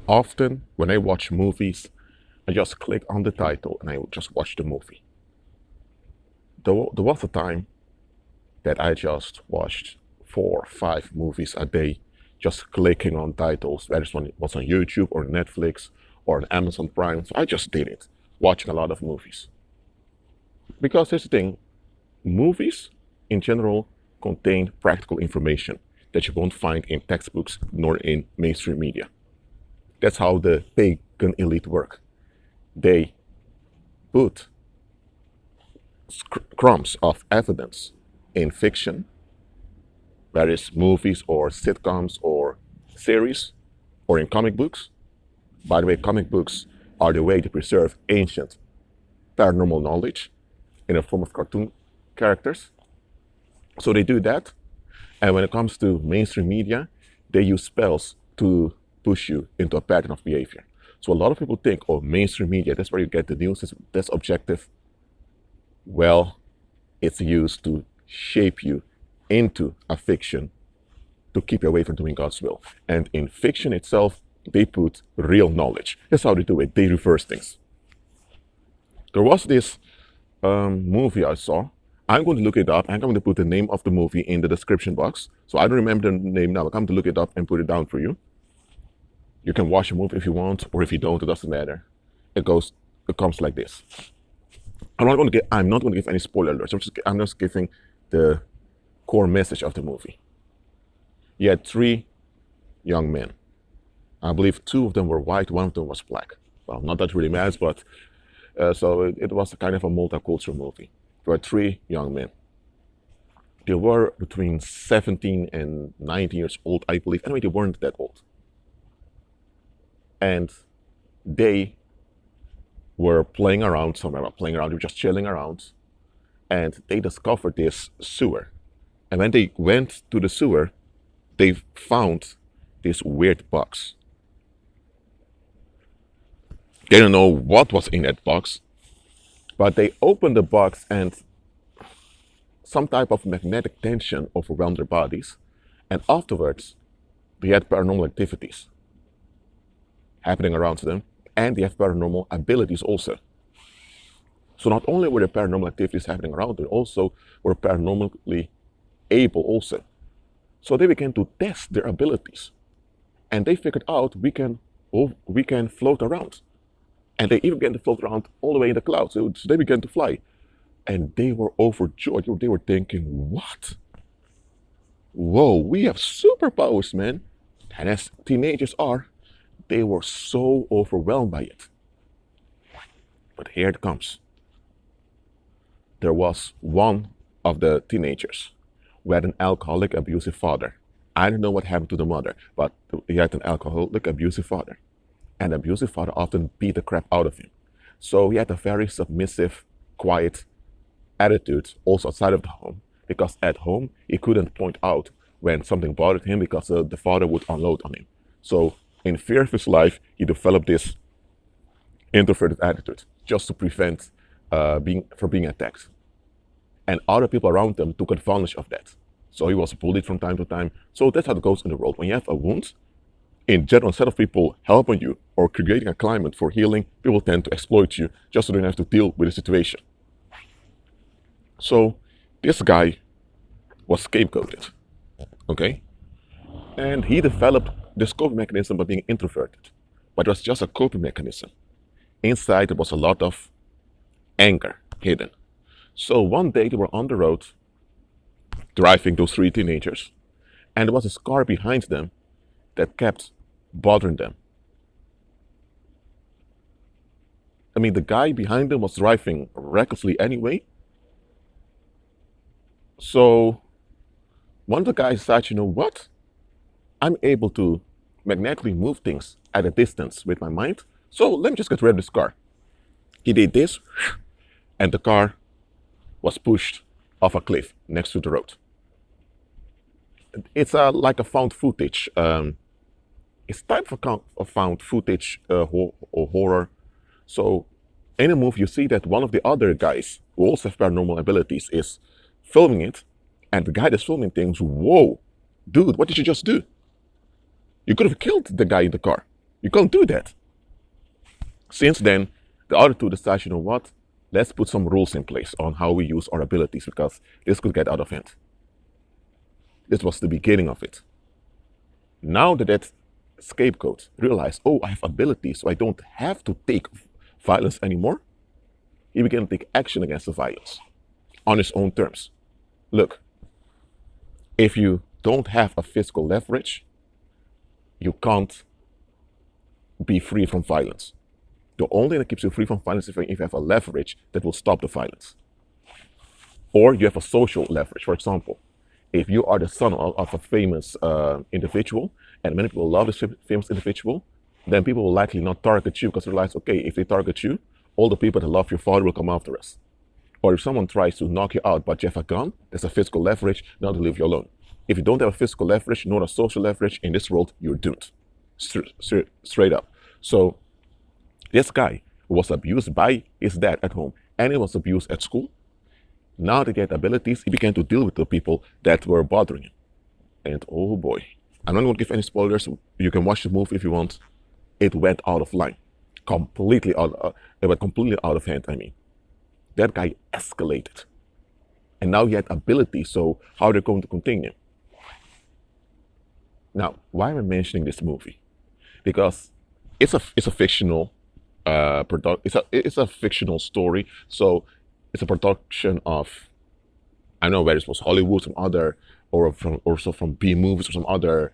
Often when I watch movies, I just click on the title and I will just watch the movie. There was a time that I just watched 4 or 5 movies a day, just clicking on titles, whether it was on YouTube or Netflix or on Amazon Prime. So I just did it, watching a lot of movies. Because here's the thing, movies in general contain practical information that you won't find in textbooks nor in mainstream media. That's how the pagan elite work. They put crumbs of evidence in fiction, whether it's movies or sitcoms or series or in comic books. By the way, comic books are the way to preserve ancient paranormal knowledge in a form of cartoon characters. So they do that. And when it comes to mainstream media, they use spells to push you into a pattern of behavior. So a lot of people think, oh, mainstream media, that's where you get the news, that's objective. Well, it's used to shape you into a fiction to keep you away from doing God's will. And in fiction itself, they put real knowledge. That's how they do it. They reverse things. There was this movie I saw. I'm going to look it up. I'm going to put the name of the movie in the description box. So I don't remember the name now. I'm going to look it up and put it down for you. You can watch the movie if you want, or if you don't, it doesn't matter. It comes like this. I'm not going to give any spoiler alerts. I'm just giving the core message of the movie. You had 3 young men. I believe 2 of them were white, 1 of them was black. Well, not that really matters, but so it was a kind of a multicultural movie. There were 3 young men. They were between 17 and 19 years old, I believe. Anyway, they weren't that old. And they were playing around somewhere, they were just chilling around, and they discovered this sewer. And when they went to the sewer, they found this weird box. They don't know what was in that box, but they opened the box and some type of magnetic tension overwhelmed their bodies, and afterwards they had paranormal activities happening around them, and they have paranormal abilities also. So not only were there paranormal activities happening around them, also were paranormally able also. So they began to test their abilities, and they figured out we can float around, and they even began to float around all the way in the clouds. So they began to fly, and they were overjoyed. They were thinking, "What? Whoa, we have superpowers, man!" And as teenagers are, they were so overwhelmed by it. But here it comes. There was one of the teenagers who had an alcoholic, abusive father. I don't know what happened to the mother, but he had an alcoholic, abusive father. And the abusive father often beat the crap out of him. So he had a very submissive, quiet attitude also outside of the home, because at home he couldn't point out when something bothered him because the father would unload on him. So in fear of his life, he developed this introverted attitude just to prevent being attacked. And other people around him took advantage of that. So he was bullied from time to time. So that's how it goes in the world. When you have a wound, in general, instead of people helping you or creating a climate for healing, people tend to exploit you just so they don't have to deal with the situation. So this guy was scapegoated, okay? And he developed this coping mechanism by being introverted. But it was just a coping mechanism. Inside, there was a lot of anger hidden. So one day they were on the road, driving those 3 teenagers, and there was this car behind them that kept bothering them. I mean, the guy behind them was driving recklessly anyway. So one of the guys decided, you know what? I'm able to magnetically move things at a distance with my mind, so let me just get rid of this car. He did this, and the car was pushed off a cliff next to the road. It's like a found footage. It's type of found footage or horror. So in a movie, you see that one of the other guys who also have paranormal abilities is filming it, and the guy that's filming things, whoa, dude, what did you just do? You could have killed the guy in the car. You can't do that. Since then, the other two decide, you know what? Let's put some rules in place on how we use our abilities because this could get out of hand. This was the beginning of it. Now that scapegoat realized, oh, I have abilities, so I don't have to take violence anymore, he began to take action against the violence on his own terms. Look, if you don't have a physical leverage, you can't be free from violence. The only thing that keeps you free from violence is if you have a leverage that will stop the violence. Or you have a social leverage. For example, if you are the son of a famous individual and many people love this famous individual, then people will likely not target you because they realize, okay, if they target you, all the people that love your father will come after us. Or if someone tries to knock you out but you have a gun, there's a physical leverage, now they leave you alone. If you don't have a physical leverage nor a social leverage in this world, you're doomed. Straight up. So this guy was abused by his dad at home and he was abused at school. Now that he had abilities, he began to deal with the people that were bothering him. And oh boy, I'm not going to give any spoilers. You can watch the movie if you want. It went out of line. It went completely out of hand, I mean. That guy escalated. And now he had abilities, so how are they going to continue? Now, why am I mentioning this movie? Because it's a fictional it's a fictional story, so it's a production of, I don't know whether it was Hollywood, some other, or also from B movies or some other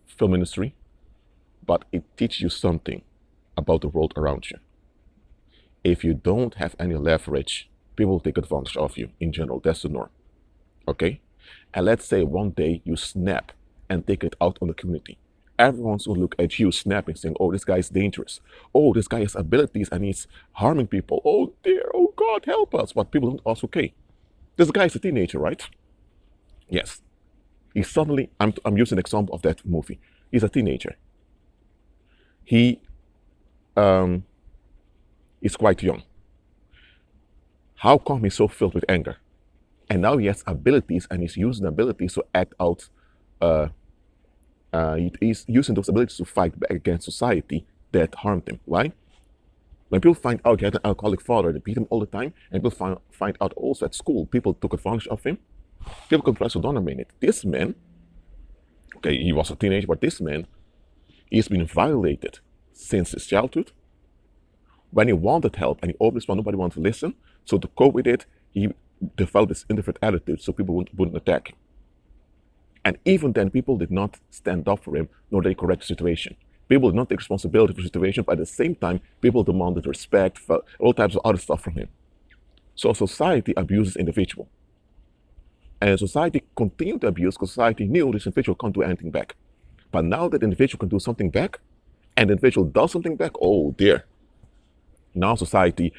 film industry, but it teaches you something about the world around you. If you don't have any leverage, people will take advantage of you in general. That's the norm. Okay? And let's say one day you snap and take it out on the community. Everyone's going to look at you snapping, saying, oh, this guy is dangerous. Oh, this guy has abilities and he's harming people. Oh dear, oh God, help us. But people don't ask, okay, this guy is a teenager, right? Yes. He suddenly, I'm using an example of that movie. He's a teenager. He is quite young. How come he's so filled with anger? And now he has abilities and he's using abilities to act out he's using those abilities to fight back against society that harmed him. Why? When people find out he had an alcoholic father that beat him all the time, and people find out also at school, people took advantage of him, people could press on a minute. This man, okay, he was a teenager, but this man, he's been violated since his childhood. When he wanted help and he opened his mouth, nobody wanted to listen. So to cope with it, he developed this indifferent attitude so people wouldn't attack him. And even then, people did not stand up for him, nor did they correct the situation. People did not take responsibility for the situation, but at the same time, people demanded respect, for all types of other stuff from him. So society abuses individual. And society continued to abuse because society knew this individual can't do anything back. But now that the individual can do something back, and the individual does something back, oh dear. Now society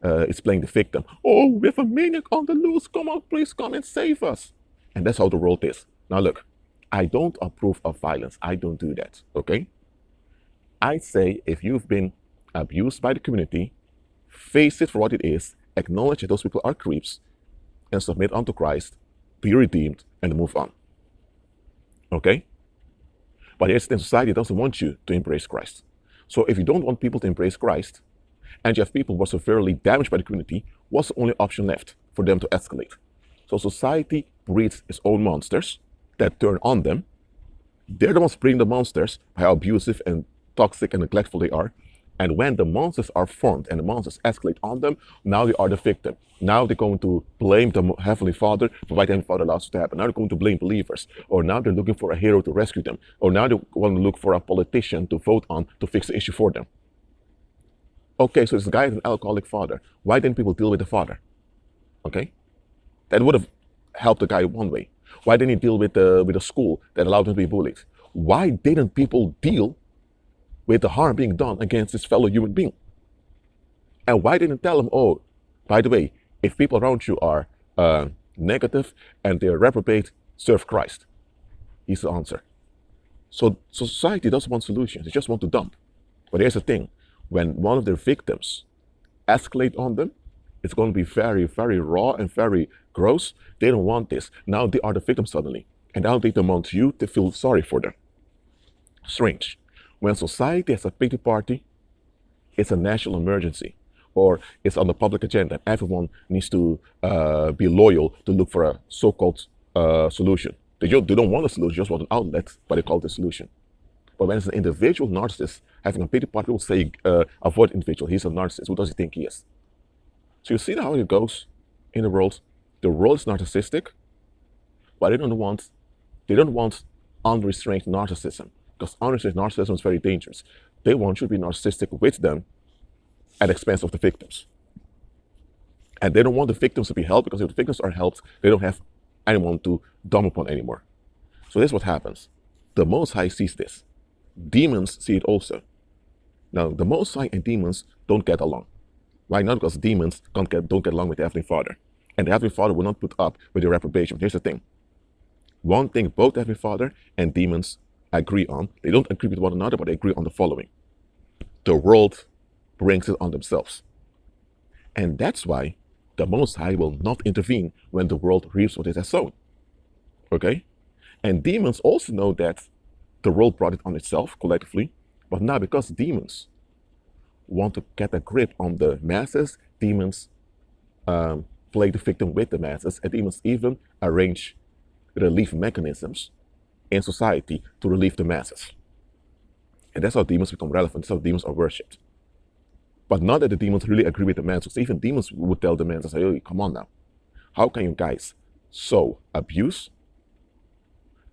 is playing the victim. Oh, we have a maniac on the loose. Come on, please come and save us. And that's how the world is. Now look, I don't approve of violence. I don't do that, okay? I say if you've been abused by the community, face it for what it is, acknowledge that those people are creeps, and submit unto Christ, be redeemed, and move on. Okay? But here's the thing, society doesn't want you to embrace Christ. So if you don't want people to embrace Christ, and you have people who are severely damaged by the community, what's the only option left for them to escalate? So society breeds its own monsters that turn on them. They're the ones breeding the monsters by how abusive and toxic and neglectful they are. And when the monsters are formed and the monsters escalate on them, now they are the victim. Now they're going to blame the Heavenly Father for why the Heavenly Father allows it to happen. Now they're going to blame believers. Or now they're looking for a hero to rescue them. Or now they want to look for a politician to vote on to fix the issue for them. Okay, so this guy has an alcoholic father. Why didn't people deal with the father? Okay? That would have helped the guy one way. Why didn't he deal with the school that allowed him to be bullied? Why didn't people deal with the harm being done against this fellow human being? And why didn't tell him, oh, by the way, if people around you are negative and they're reprobate, serve Christ? He's the answer. So society doesn't want solutions. They just want to dump. But here's the thing. When one of their victims escalate on them, it's going to be very, very raw and very gross. They don't want this. Now they are the victim suddenly. And now they demand you to feel sorry for them. Strange. When society has a pity party, it's a national emergency, or it's on the public agenda. Everyone needs to be loyal to look for a so-called solution. They don't want a solution, just want an outlet, but they call it a solution. But when it's an individual narcissist having a pity party, people say, avoid individual, he's a narcissist. Who does he think he is? So you see how it goes in the world. The world is narcissistic, but they don't want unrestrained narcissism, because unrestrained narcissism is very dangerous. They want you to be narcissistic with them at the expense of the victims. And they don't want the victims to be helped, because if the victims are helped, they don't have anyone to dump upon anymore. So this is what happens. The Most High sees this. Demons see it also. Now, the Most High and demons don't get along. Why not? Because demons don't get along with the Heavenly Father. And the Heavenly Father will not put up with your reprobation. Here's the thing. One thing both the Heavenly Father and demons agree on, they don't agree with one another, but they agree on the following. The world brings it on themselves. And that's why the Most High will not intervene when the world reaps what it has sown. Okay? And demons also know that the world brought it on itself collectively, but now because demons want to get a grip on the masses, demons play the victim with the masses, and demons even arrange relief mechanisms in society to relieve the masses. And that's how demons become relevant. That's how demons are worshipped. But not that the demons really agree with the masses. Even demons would tell the masses, hey, come on now. How can you guys sow abuse,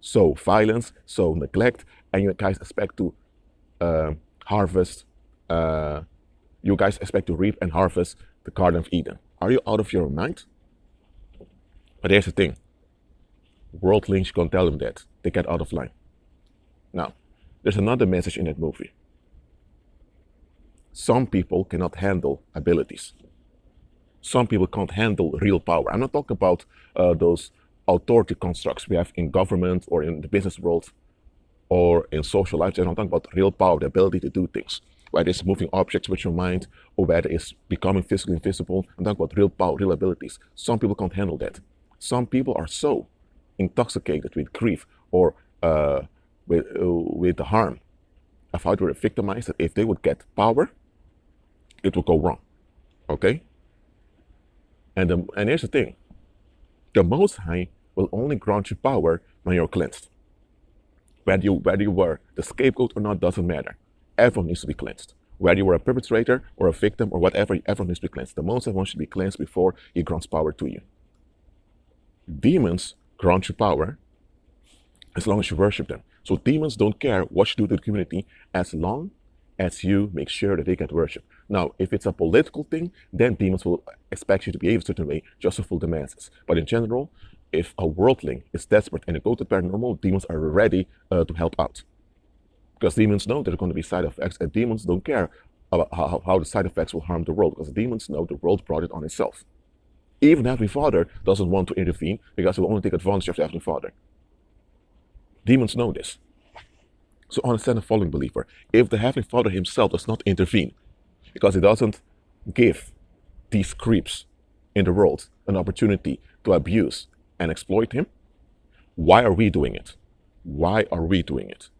sow violence, sow neglect, and you guys expect to harvest, you guys expect to reap and harvest the Garden of Eden? Are you out of your mind? But here's the thing. Worldlings, you can't tell them that. They get out of line. Now, there's another message in that movie. Some people cannot handle abilities. Some people can't handle real power. I'm not talking about those authority constructs we have in government or in the business world or in social life. I'm talking about real power, the ability to do things. Whether it's moving objects with your mind or whether it's becoming physically invisible. I'm talking about real power, real abilities. Some people can't handle that. Some people are so intoxicated with grief or with the harm of how they were victimized that if they would get power, it would go wrong. Okay? And here's the thing. The Most High will only grant you power when you're cleansed. Whether you were the scapegoat or not doesn't matter. Everyone needs to be cleansed. Whether you were a perpetrator or a victim or whatever, everyone needs to be cleansed. The Most High wants you to be cleansed before He grants power to you. Demons grant you power as long as you worship them. So demons don't care what you do to the community as long as you make sure that they get worship. Now, if it's a political thing, then demons will expect you to behave a certain way just to fool the masses. But in general, if a worldling is desperate and they go to paranormal, demons are ready to help out. Because demons know there are going to be side effects, and demons don't care about how the side effects will harm the world, because demons know the world brought it on itself. Even the Heavenly Father doesn't want to intervene because he will only take advantage of the Heavenly Father. Demons know this. So understand the following, believer. If the Heavenly Father himself does not intervene, because he doesn't give these creeps in the world an opportunity to abuse and exploit him, why are we doing it? Why are we doing it?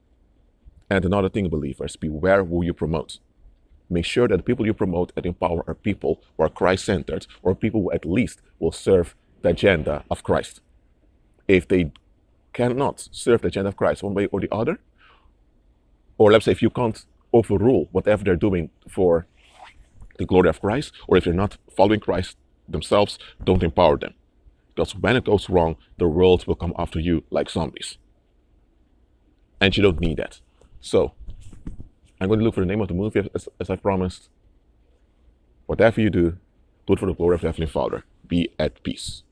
And another thing, believers, beware who you promote. Make sure that the people you promote and empower are people who are Christ-centered, or people who at least will serve the agenda of Christ. If they cannot serve the agenda of Christ one way or the other, or let's say if you can't overrule whatever they're doing for the glory of Christ, or if they're not following Christ themselves, don't empower them. Because when it goes wrong, the world will come after you like zombies. And you don't need that. So, I'm going to look for the name of the movie as I promised. Whatever you do, do it for the glory of the Heavenly Father. Be at peace.